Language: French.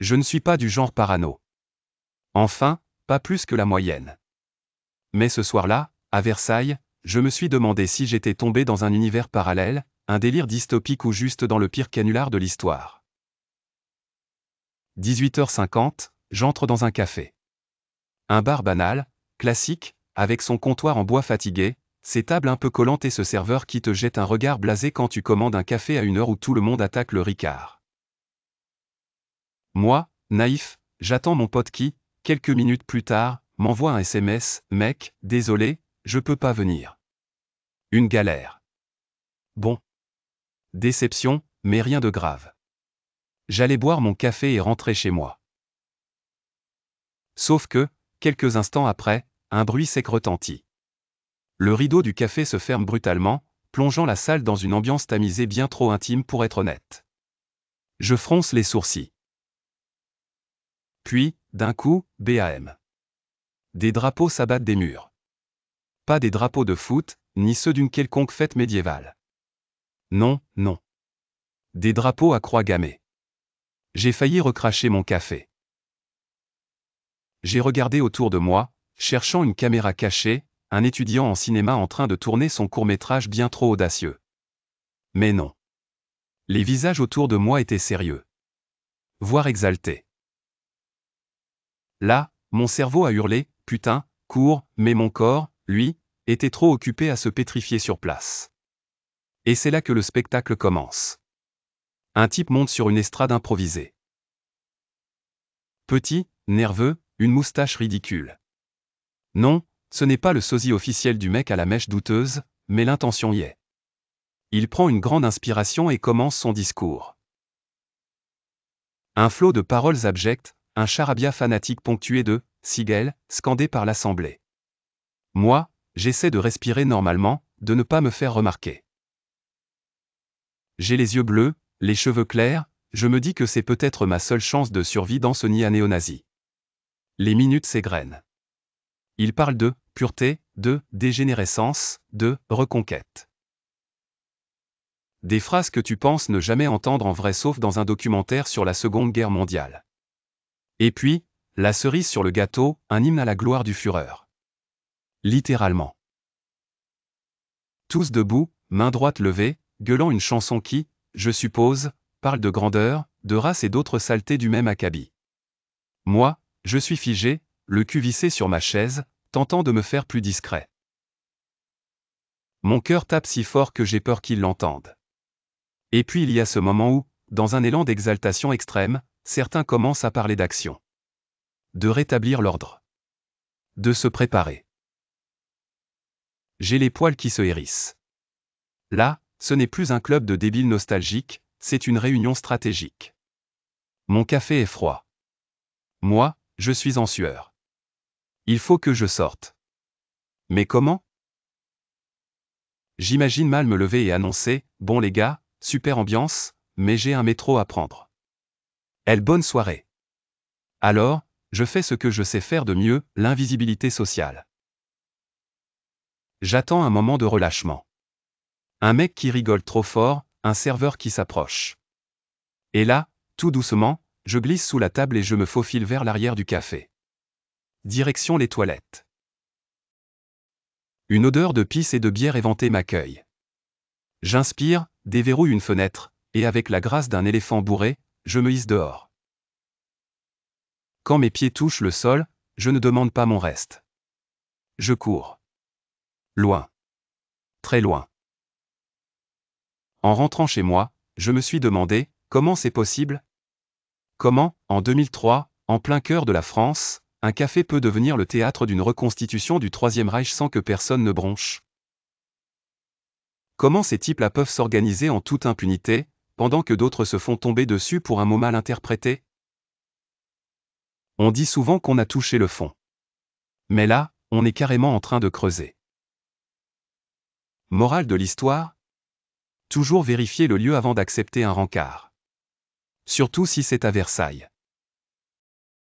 Je ne suis pas du genre parano. Enfin, pas plus que la moyenne. Mais ce soir-là, à Versailles, je me suis demandé si j'étais tombé dans un univers parallèle, un délire dystopique ou juste dans le pire canular de l'histoire. 18h50, j'entre dans un café. Un bar banal, classique, avec son comptoir en bois fatigué, ses tables un peu collantes et ce serveur qui te jette un regard blasé quand tu commandes un café à une heure où tout le monde attaque le Ricard. Moi, naïf, j'attends mon pote qui, quelques minutes plus tard, m'envoie un SMS, « Mec, désolé, je peux pas venir. » Une galère. Bon. Déception, mais rien de grave. J'allais boire mon café et rentrer chez moi. Sauf que, quelques instants après, un bruit sec retentit. Le rideau du café se ferme brutalement, plongeant la salle dans une ambiance tamisée bien trop intime pour être honnête. Je fronce les sourcils. Puis, d'un coup, bam. Des drapeaux s'abattent des murs. Pas des drapeaux de foot, ni ceux d'une quelconque fête médiévale. Non, non. Des drapeaux à croix gammée. J'ai failli recracher mon café. J'ai regardé autour de moi, cherchant une caméra cachée, un étudiant en cinéma en train de tourner son court-métrage bien trop audacieux. Mais non. Les visages autour de moi étaient sérieux. Voire exaltés. Là, mon cerveau a hurlé, putain, cours, mais mon corps, lui, était trop occupé à se pétrifier sur place. Et c'est là que le spectacle commence. Un type monte sur une estrade improvisée. Petit, nerveux, une moustache ridicule. Non, ce n'est pas le sosie officiel du mec à la mèche douteuse, mais l'intention y est. Il prend une grande inspiration et commence son discours. Un flot de paroles abjectes, un charabia fanatique ponctué de « Sigel » scandé par l'assemblée. Moi, j'essaie de respirer normalement, de ne pas me faire remarquer. J'ai les yeux bleus, les cheveux clairs, je me dis que c'est peut-être ma seule chance de survie dans ce nid à néo-nazis. Les minutes s'égrènent. Il parle de pureté, de dégénérescence, de reconquête. Des phrases que tu penses ne jamais entendre en vrai sauf dans un documentaire sur la Seconde Guerre mondiale. Et puis, la cerise sur le gâteau, un hymne à la gloire du Führer. Littéralement. Tous debout, main droite levée, gueulant une chanson qui, je suppose, parle de grandeur, de race et d'autres saletés du même acabit. Moi, je suis figé, le cul vissé sur ma chaise, tentant de me faire plus discret. Mon cœur tape si fort que j'ai peur qu'il l'entende. Et puis il y a ce moment où, dans un élan d'exaltation extrême, certains commencent à parler d'action. De rétablir l'ordre. De se préparer. J'ai les poils qui se hérissent. Là, ce n'est plus un club de débiles nostalgiques, c'est une réunion stratégique. Mon café est froid. Moi, je suis en sueur. Il faut que je sorte. Mais comment ? J'imagine mal me lever et annoncer, bon les gars, super ambiance, mais j'ai un métro à prendre. Bonne soirée. Alors, je fais ce que je sais faire de mieux, l'invisibilité sociale. J'attends un moment de relâchement. Un mec qui rigole trop fort, un serveur qui s'approche. Et là, tout doucement, je glisse sous la table et je me faufile vers l'arrière du café. Direction les toilettes. Une odeur de pisse et de bière éventée m'accueille. J'inspire, déverrouille une fenêtre, et avec la grâce d'un éléphant bourré, je me hisse dehors. Quand mes pieds touchent le sol, je ne demande pas mon reste. Je cours. Loin. Très loin. En rentrant chez moi, je me suis demandé, comment c'est possible ? Comment, en 2003, en plein cœur de la France, un café peut devenir le théâtre d'une reconstitution du Troisième Reich sans que personne ne bronche ? Comment ces types-là peuvent s'organiser en toute impunité, pendant que d'autres se font tomber dessus pour un mot mal interprété ? On dit souvent qu'on a touché le fond. Mais là, on est carrément en train de creuser. Morale de l'histoire ? Toujours vérifier le lieu avant d'accepter un rencard. Surtout si c'est à Versailles.